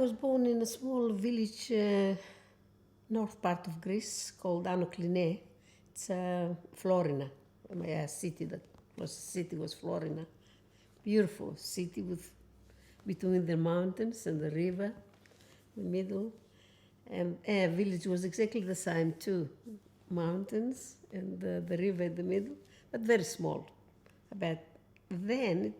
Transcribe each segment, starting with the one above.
was born in a small village, north part of Greece, called Anokline. It's Florina. My city was Florina. Beautiful city with between the mountains and the river, the middle. And village was exactly the same too. Mountains and the river in the middle, but very small. But then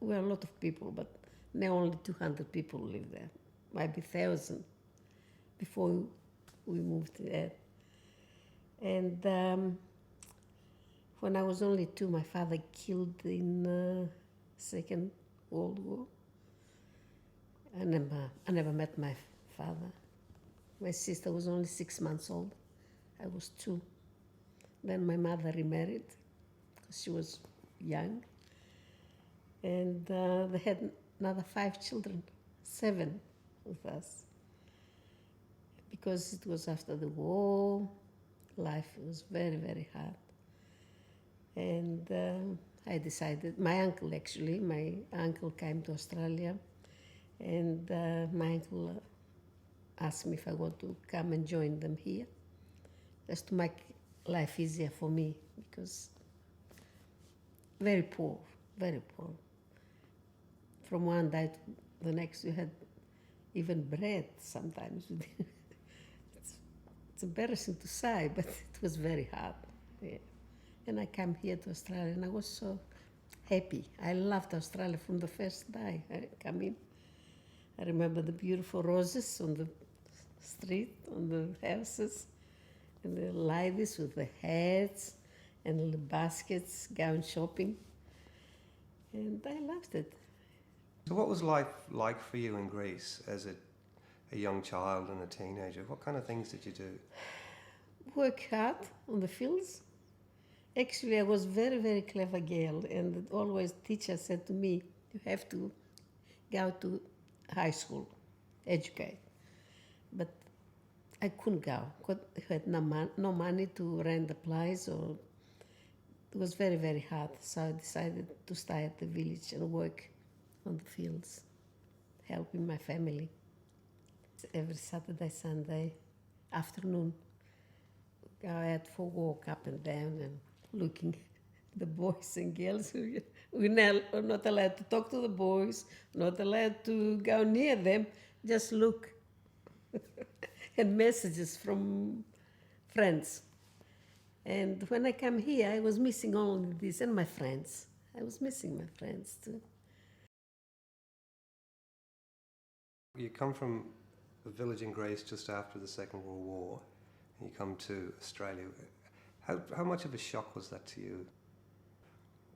were a lot of people, but now only 200 people live there, maybe 1,000 before we moved there. And when I was only 2, my father killed in Second World War. I never met my father. My sister was only 6 months old. I was 2. Then my mother remarried because she was young. And they had another 5 children, 7 with us. Because it was after the war, life was very, very hard. And I decided, my uncle came to Australia, and my uncle asked me if I want to come and join them here, just to make life easier for me, because very poor, very poor. From one day to the next, you had even bread sometimes. It's embarrassing to say, but it was very hard. Yeah. And I came here to Australia, and I was so happy. I loved Australia from the first day I came in. I remember the beautiful roses on the street, on the houses, and the ladies with the hats and the baskets going shopping. And I loved it. So what was life like for you in Greece as a young child and a teenager? What kind of things did you do? Work hard on the fields. Actually, I was very, very clever girl, and always teacher said to me, you have to go to high school, educate. But I couldn't go. I had no money to rent the place, or it was very, very hard. So I decided to stay at the village and work on the fields, helping my family. Every Saturday, Sunday afternoon, go out for a walk up and down and looking at the boys and girls. We're not allowed to talk to the boys, not allowed to go near them, just look. And messages from friends. And when I come here, I was missing only this and my friends. I was missing my friends too. You come from a village in Greece just after the Second World War, and you come to Australia. How much of a shock was that to you?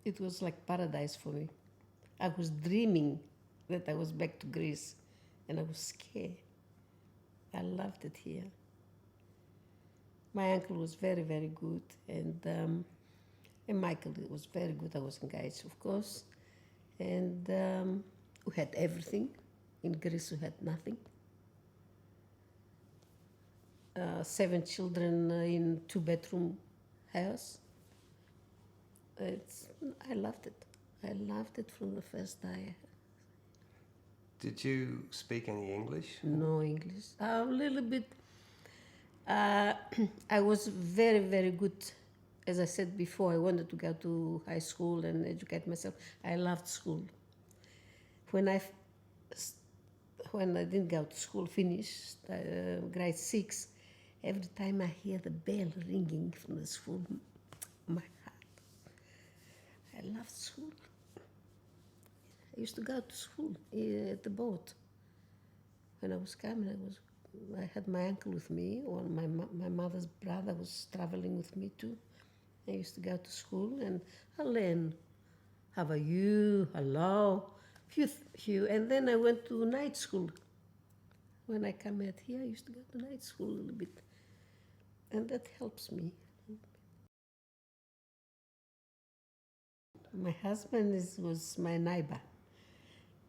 It was like paradise for me. I was dreaming that I was back to Greece, and I was scared. I loved it here. My uncle was very, very good, and Michael was very good. I was engaged, of course, and we had everything. In Greece, we had nothing. 7 children in 2-bedroom house. I loved it. I loved it from the first day. Did you speak any English? No English. A little bit. I was very, very good. As I said before, I wanted to go to high school and educate myself. I loved school. When I didn't go to school, finished grade 6, every time I hear the bell ringing from the school, my heart. I loved school. I used to go to school at the boat. When I was coming, I had my uncle with me, or my mother's brother was traveling with me too. I used to go to school and I learned, how are you, hello, few, and then I went to night school. When I come out here, I used to go to night school a little bit, and that helps me. My husband was my neighbor,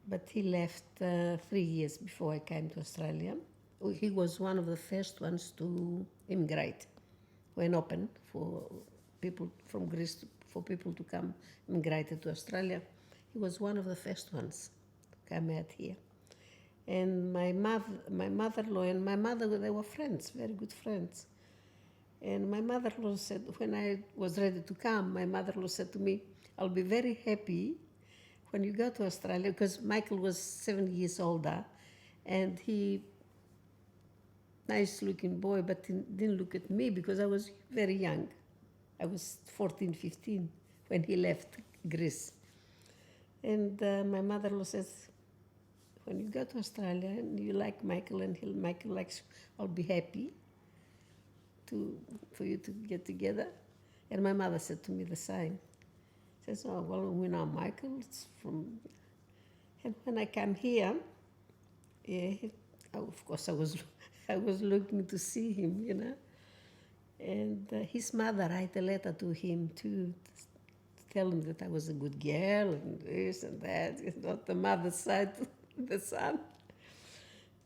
but he left 3 years before I came to Australia. He was one of the first ones to immigrate when open for people from Greece, for people to come immigrated to Australia. He was one of the first ones to come out here. And my mother-in-law and my mother, they were friends, very good friends. And my mother-in-law said, when I was ready to come, my mother-in-law said to me, I'll be very happy when you go to Australia, because Michael was 7 years older, and he, nice looking boy, but he didn't look at me because I was very young. I was 14, 15 when he left Greece. And my mother-in-law says, when you go to Australia and you like Michael and Michael likes you, I'll be happy for you to get together. And my mother said to me the same. Says, oh, well, we know Michael, it's from... And when I come here, yeah, of course I was looking to see him, you know. And his mother wrote a letter to him too, to tell him that I was a good girl and this and that. It's not the mother's side, the son.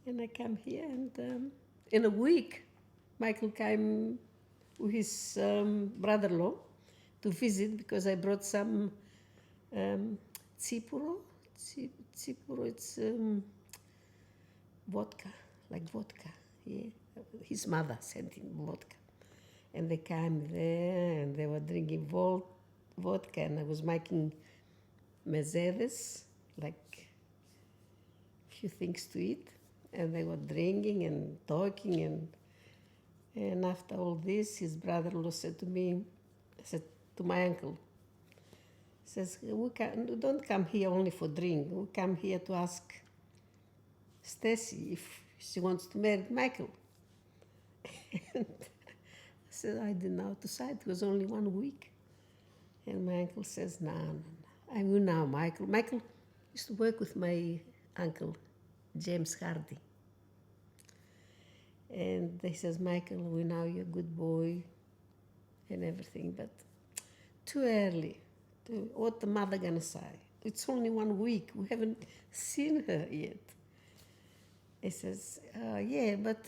And I come here, and in a week, Michael came with his brother-in-law to visit, because I brought some Tsipuro. Tsipuro, it's vodka, like vodka. Yeah, his mother sent him vodka, and they came there and they were drinking vodka, and I was making mezedes, like few things to eat, and they were drinking and talking, and after all this, his brother-in-law said to me, said to my uncle, says, we don't come here only for drink. We come here to ask Stacy if she wants to marry Michael. And I said, I didn't know how to say it. It was only 1 week. And my uncle says, no. I will now, Michael. Michael used to work with my uncle, James Hardy. And he says, Michael, we know you're a good boy and everything, but too early. What the mother gonna say? It's only 1 week. We haven't seen her yet. He says, yeah, but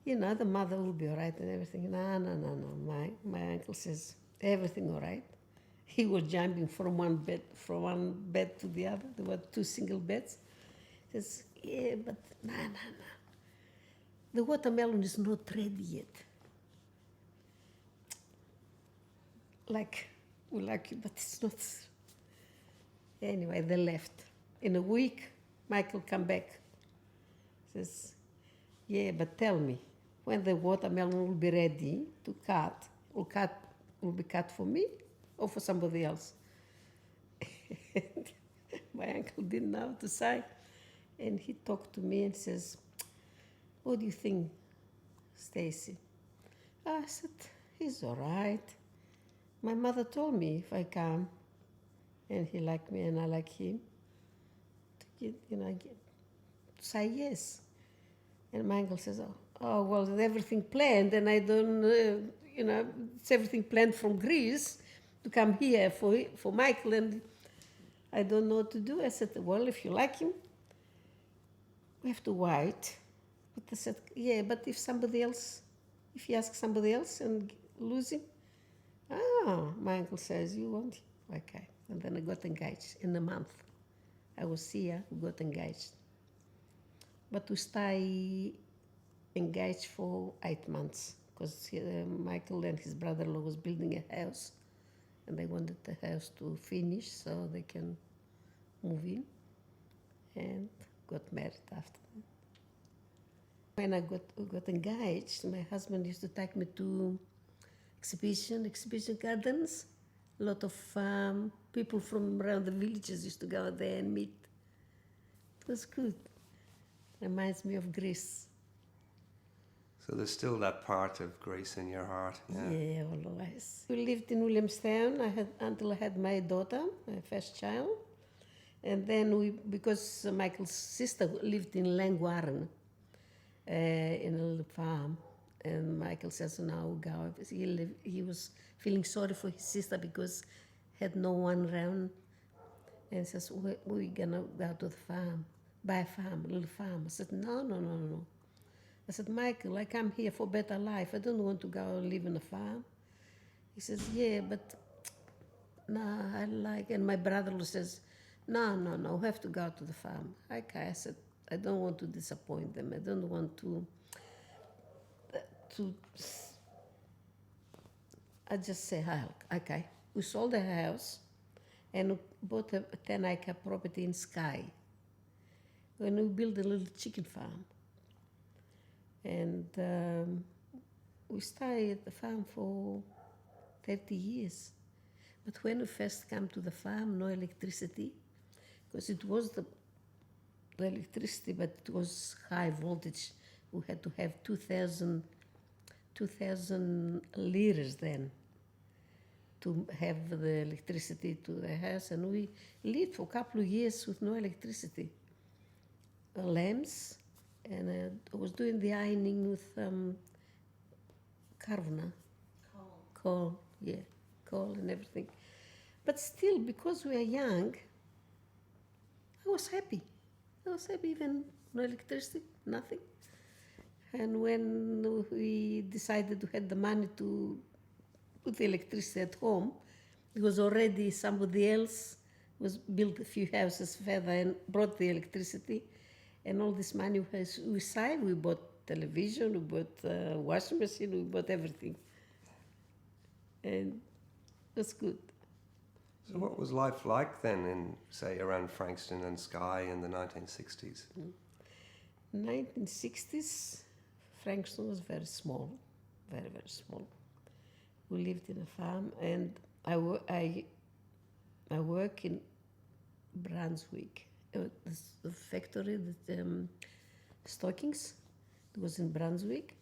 you know, the mother will be all right and everything. No. My uncle says, everything all right. He was jumping from one bed to the other. There were 2 single beds. He says, yeah, but no. The watermelon is not ready yet. Like, we like you, but it's not. Anyway, they left. In a week, Michael come back. Says, yeah, but tell me, when the watermelon will be ready to cut, will be cut for me or for somebody else? My uncle didn't know what to say. And he talked to me and says, what do you think, Stacy? I said, he's all right. My mother told me if I come and he like me and I like him, to say yes. And my uncle says, oh well, everything planned, and I don't, it's everything planned from Greece to come here for Michael, and I don't know what to do. I said, well, if you like him, we have to wait. But I said, yeah, but if you ask somebody else and lose him, my uncle says, you want him? Okay. And then I got engaged in a month. I was here, we got engaged. But we stay engaged for 8 months, because Michael and his brother-in-law was building a house, and they wanted the house to finish so they can move in, and got married after that. When I got engaged, my husband used to take me to exhibition gardens. A lot of people from around the villages used to go there and meet. It was good. Reminds me of Greece. So there's still that part of Greece in your heart. Yeah, always. We lived in Williamstown until I had my daughter, my first child. And then because Michael's sister lived in Langwarren, in a little farm. And Michael says, no, go. He was feeling sorry for his sister because had no one around. And says, we're going to go to the farm, buy a farm, a little farm. I said, no. I said, Michael, I come here for better life. I don't want to go live in a farm. He says, yeah, but no, I like. And my brother says, no, we have to go to the farm. Okay, I said, I don't want to disappoint them. I don't want to. I just say, okay. We sold the house and bought a 10-acre property in Skye. When we built a little chicken farm. And we stayed at the farm for 30 years. But when we first came to the farm, no electricity, because it was the electricity, but it was high voltage. We had to have 2,000 litres then to have the electricity to the house, and we lived for a couple of years with no electricity. Lamps, and I was doing the ironing with carvana. Coal, yeah, coal and everything. But still, because we are young, I was happy. Even no electricity, nothing. And when we decided to have the money to put the electricity at home, because already somebody else was built a few houses further and brought the electricity, and all this money we saved. We bought television, we bought washing machine, we bought everything, and it was good. So what was life like then in, say, around Frankston and Skye in the 1960s? 1960s, Frankston was very small, very, very small. We lived in a farm, and I work in Brunswick. The factory, the stockings, it was in Brunswick.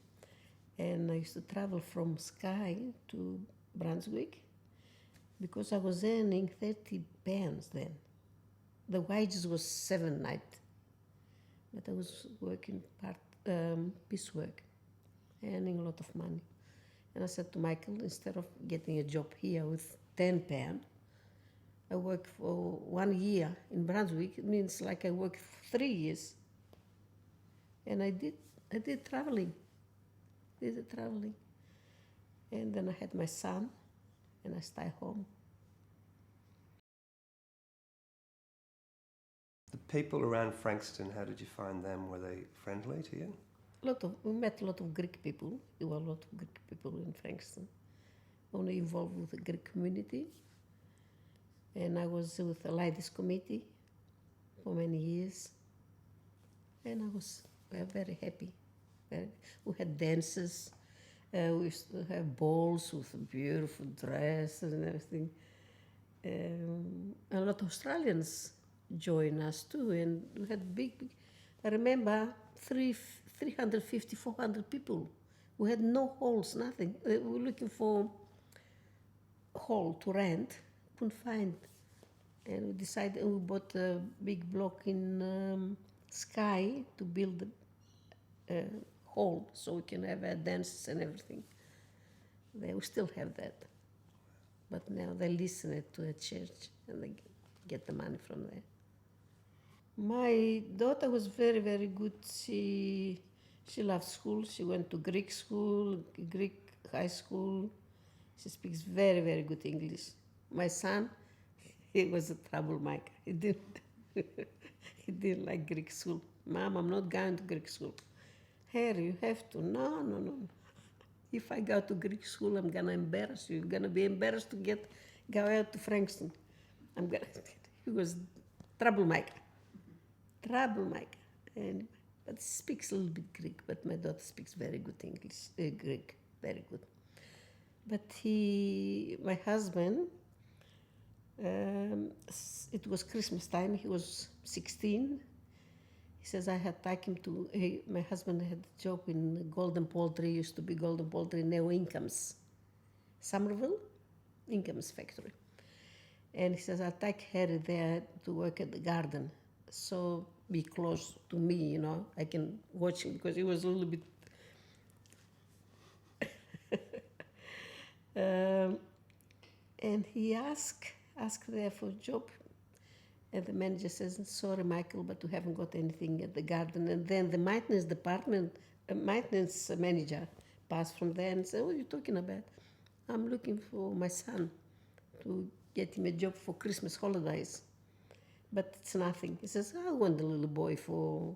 And I used to travel from Skye to Brunswick because I was earning 30 pounds then. The wages was 7 night, but I was working piecework, earning a lot of money. And I said to Michael, instead of getting a job here with 10 pounds, I work for 1 year in Brunswick. It means like I worked 3 years. And I did traveling. And then I had my son, and I stayed home. The people around Frankston, how did you find them? Were they friendly to you? We met a lot of Greek people. There were a lot of Greek people in Frankston. Only involved with the Greek community. And I was with the ladies committee for many years. And I was very happy. We had dances. We used to have balls with beautiful dresses and everything. A lot of Australians joined us too, and we had big. I remember 350, 400 people. We had no halls, nothing. We were looking for a hall to rent, couldn't find. And we decided, we bought a big block in Skye to build a hall so we can have dances and everything. They will still have that. But now they listen it to a church and they get the money from there. My daughter was very, very good. She loved school. She went to Greek school, Greek high school. She speaks very, very good English. My son, he was a troublemaker. He didn't like Greek school. Mom, I'm not going to Greek school. Harry, you have to. No. If I go to Greek school, I'm gonna embarrass you. You're gonna be embarrassed to go out to Frankston. He was troublemaker. And, but he speaks a little bit Greek, but my daughter speaks very good English, Greek, very good. But my husband, it was Christmas time, he was 16. He says, I had taken him to, my husband had a job in Golden Poultry, used to be Golden Poultry, now Incomes, Somerville, Incomes factory. And he says, I'll take Harry there to work at the garden. So be close to me, I can watch him because he was a little bit. And he asked there for a job. And the manager says, sorry, Michael, but we haven't got anything at the garden. And then the maintenance manager passed from there and said, what are you talking about? I'm looking for my son to get him a job for Christmas holidays. But it's nothing. He says, I want the little boy for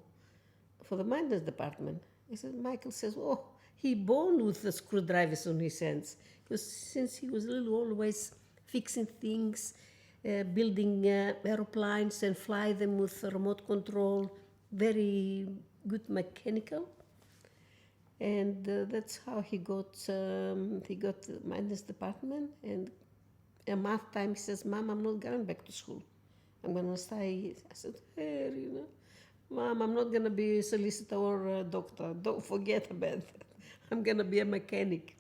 for the maintenance department. He said, Michael says, oh, he born with the screwdrivers on his hands. Because since he was little, always fixing things, building aeroplanes and fly them with remote control, very good mechanical. And that's how he got the maintenance department. And a month time, he says, Mom, I'm not going back to school. I'm going to stay. I said, hey, Mom, I'm not going to be a solicitor or a doctor. Don't forget about that. I'm going to be a mechanic.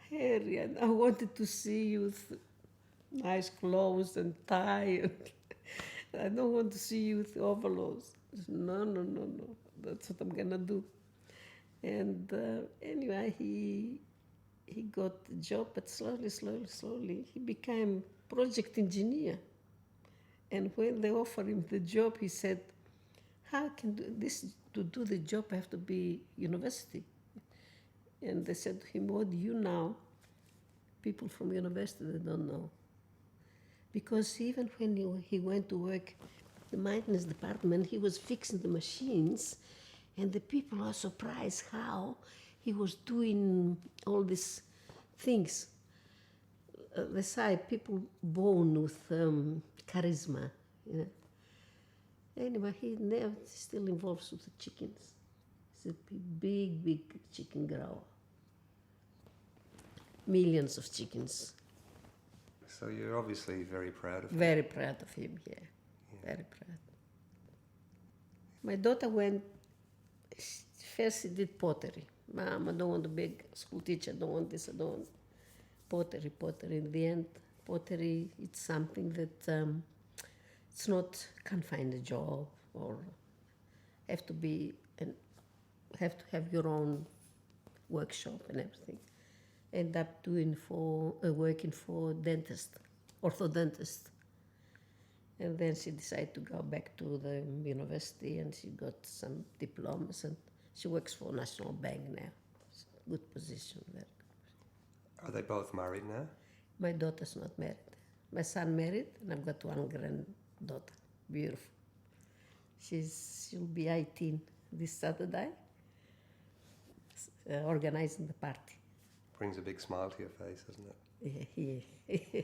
Harry, I wanted to see you with nice clothes and tie. I don't want to see you with overalls. No. That's what I'm going to do. And anyway, he got the job, but slowly, he became project engineer. And when they offered him the job, he said, how can to do the job, I have to be university. And they said to him, what do you know? People from university, they don't know. Because even when he went to work the maintenance department, he was fixing the machines, and the people are surprised how he was doing all these things. They say people born with charisma. You know? Anyway, he still involved with the chickens. He's a big chicken grower. Millions of chickens. So you're obviously very proud of him. Very proud of him, yeah. Very proud. My daughter first she did pottery. Mom, I don't want to be a school teacher, I don't want this, I don't want pottery. In the end, pottery, it's something that it's not, can't find a job or have to have your own workshop and everything. End up working for orthodontist. And then she decided to go back to the university, and she got some diplomas, and she works for National Bank now. It's a good position there. Are they both married now? My daughter's not married. My son married, and I've got one granddaughter. Beautiful. She'll be 18 this Saturday, organizing the party. Brings a big smile to your face, doesn't it? Yeah.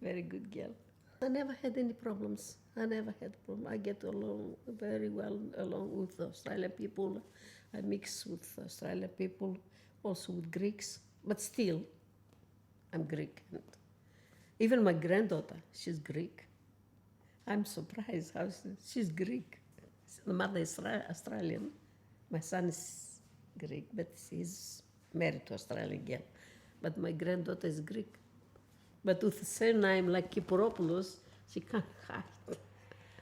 Very good girl. I never had any problems. I get along very well with Australian people. I mix with Australian people, also with Greeks. But still, I'm Greek. And even my granddaughter, she's Greek. I'm surprised how she's Greek. The mother is Australian. My son is Greek, but he's married to Australian girl. But my granddaughter is Greek. But with a surname like Kipouropoulos, she can't hide.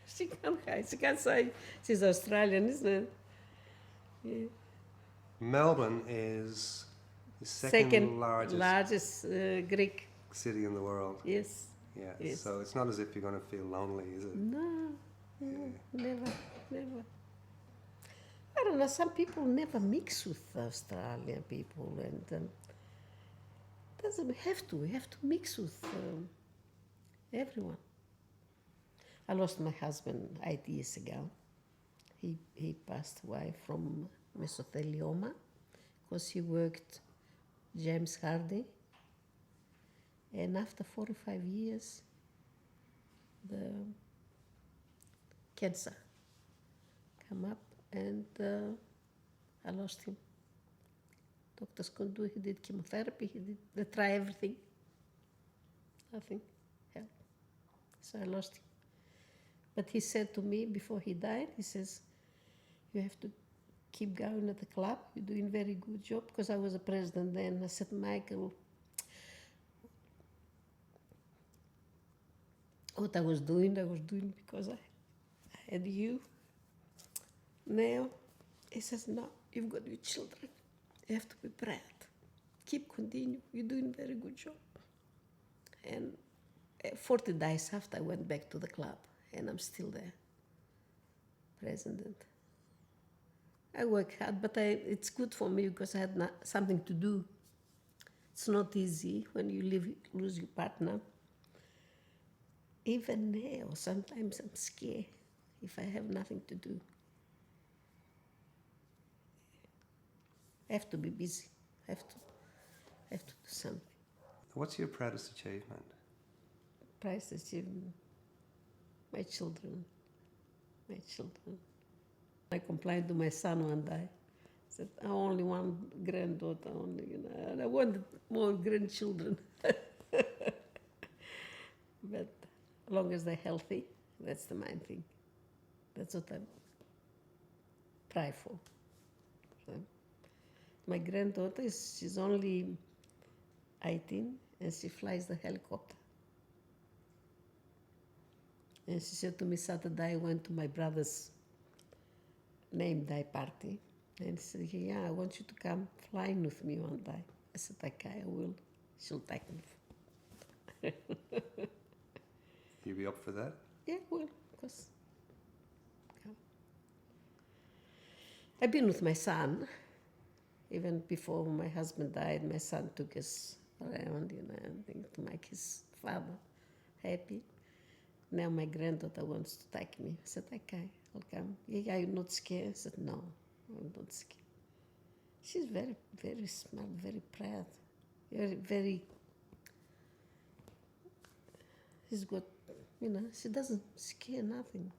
She can't say she's Australian, isn't it? Yeah. Melbourne is the second largest Greek city in the world. Yes. Yeah. Yes. So it's not as if you're going to feel lonely, is it? No, never. I don't know, some people never mix with Australian people, and doesn't have to. We have to mix with everyone. I lost my husband 8 years ago. He passed away from mesothelioma because he worked James Hardy. And after 45 years, the cancer came up, and I lost him. Doctors couldn't do it. He did chemotherapy. They tried everything. Nothing helped. So I lost him. But he said to me before he died, he says, you have to keep going at the club. You're doing a very good job, because I was a president then. I said, Michael, what I was doing because I had you. Now, he says, no, you've got your children. You have to be proud. Continue. You're doing a very good job. And 40 days after, I went back to the club, and I'm still there, president. I work hard, but it's good for me because I had something to do. It's not easy when you lose your partner. Even now, sometimes I'm scared. if I have nothing to do. I have to be busy. I have to do something. What's your proudest achievement? Price achievement. My children. My children. I complained to my son one day. I said, I only one granddaughter only, and I wanted more grandchildren. But as long as they're healthy, that's the main thing. That's what I pray for. So, my granddaughter, she's only 18 and she flies the helicopter. And she said to me Saturday, I went to my brother's name day party. And she said, yeah, I want you to come flying with me one day. I said, okay, I will. She'll take me. You be up for that? Yeah, well, of course. I've been with my son. Even before my husband died, my son took us around, and to make his father happy. Now my granddaughter wants to take me. I said, okay, I'll come. Yeah, you're not scared? I said, no, I'm not scared. She's very, very smart, very proud. Very, she's got, she doesn't scare nothing.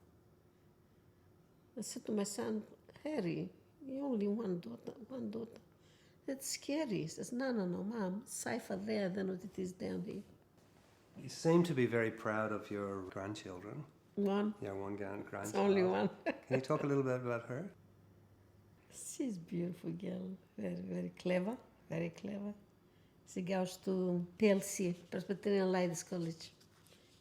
I said to my son, Harry, you only one daughter. That's scary. He says, no, Mom, it's safer there than what it is down here. You seem to be very proud of your grandchildren. One. Yeah, one grandchild. It's only one. Can you talk a little bit about her? She's a beautiful girl, very, very clever, very clever. She goes to PLC, Presbyterian Ladies College,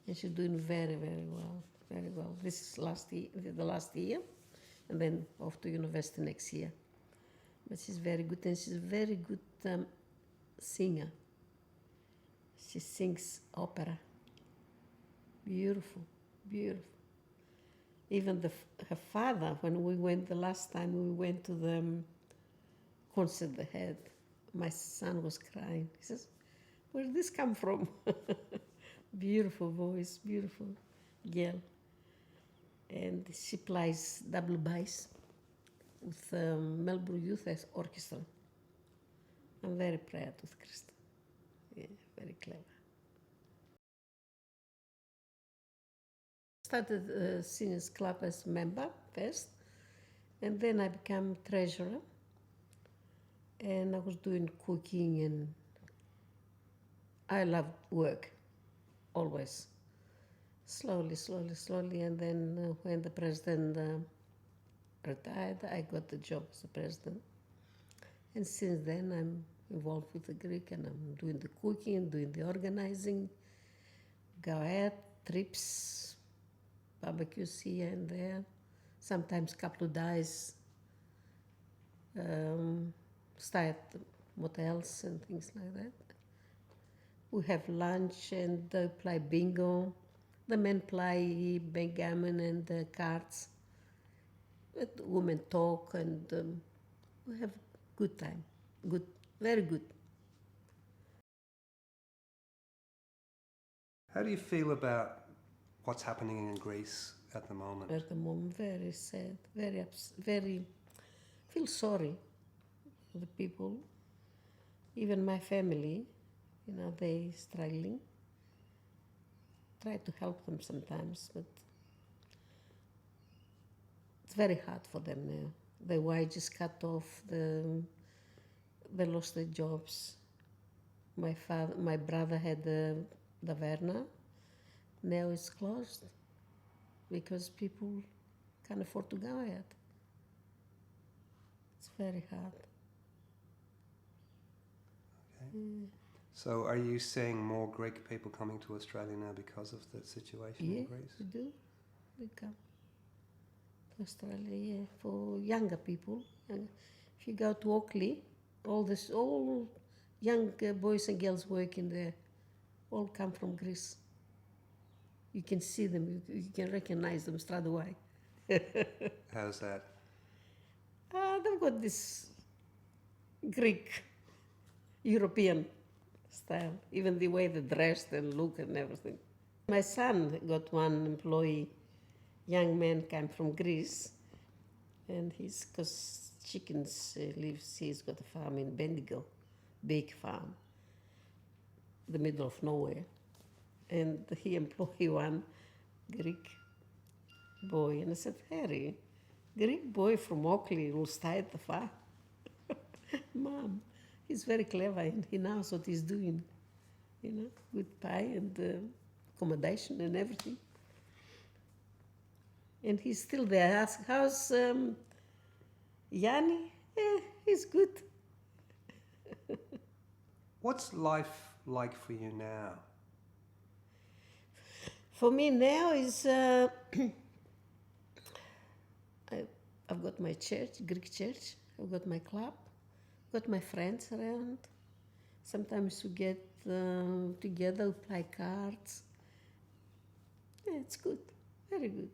and she's doing very, very well, very well. This is the last year, and then off to university next year. But she's very good, and she's a very good singer. She sings opera. Beautiful, beautiful. Even her father, when we went the last time we went to the concert they had, my son was crying. He says, where did this come from? Beautiful voice, beautiful girl. And she plays double bass with Melbourne Youth Orchestra. I'm very proud of Krista. Yeah, very clever. Started a singers club as member first, and then I became treasurer. And I was doing cooking, and I loved work, always. Slowly, and then when the president retired, I got the job as the president. And since then, I'm involved with the Greek, and I'm doing the cooking, doing the organizing, go out, trips, barbecues here and there, sometimes a couple of days, stay at motels and things like that. We have lunch and they play bingo. The men play backgammon and cards. The women talk and we have good time. Good, very good. How do you feel about what's happening in Greece at the moment? At the moment, very sad, very feel sorry for the people. Even my family, they struggling. Try to help them sometimes, but it's very hard for them now. The wages cut off, they lost their jobs. My brother had the Taverna. Now it's closed because people can't afford to go out. It's very hard. Okay. So are you seeing more Greek people coming to Australia now because of the situation in Greece? Yeah, we do. They come to Australia, for younger people. And if you go to Oakley, all young boys and girls working there, all come from Greece. You can see them, you can recognize them straight away. How's that? They've got this Greek, European style, even the way they dressed and look and everything. My son got one employee young man came from Greece, and because chickens lives, he's got a farm in Bendigo, big farm, the middle of nowhere, and he employed one Greek boy, and I said, Harry, Greek boy from Oakley will stay at the farm. Mom, he's very clever and he knows what he's doing, with pay and accommodation and everything. And he's still there. I ask, how's Yanni? He's good. What's life like for you now? For me now is, I've got my church, Greek church. I've got my club. Got my friends around. Sometimes we get together, we play cards. Yeah, it's good, very good.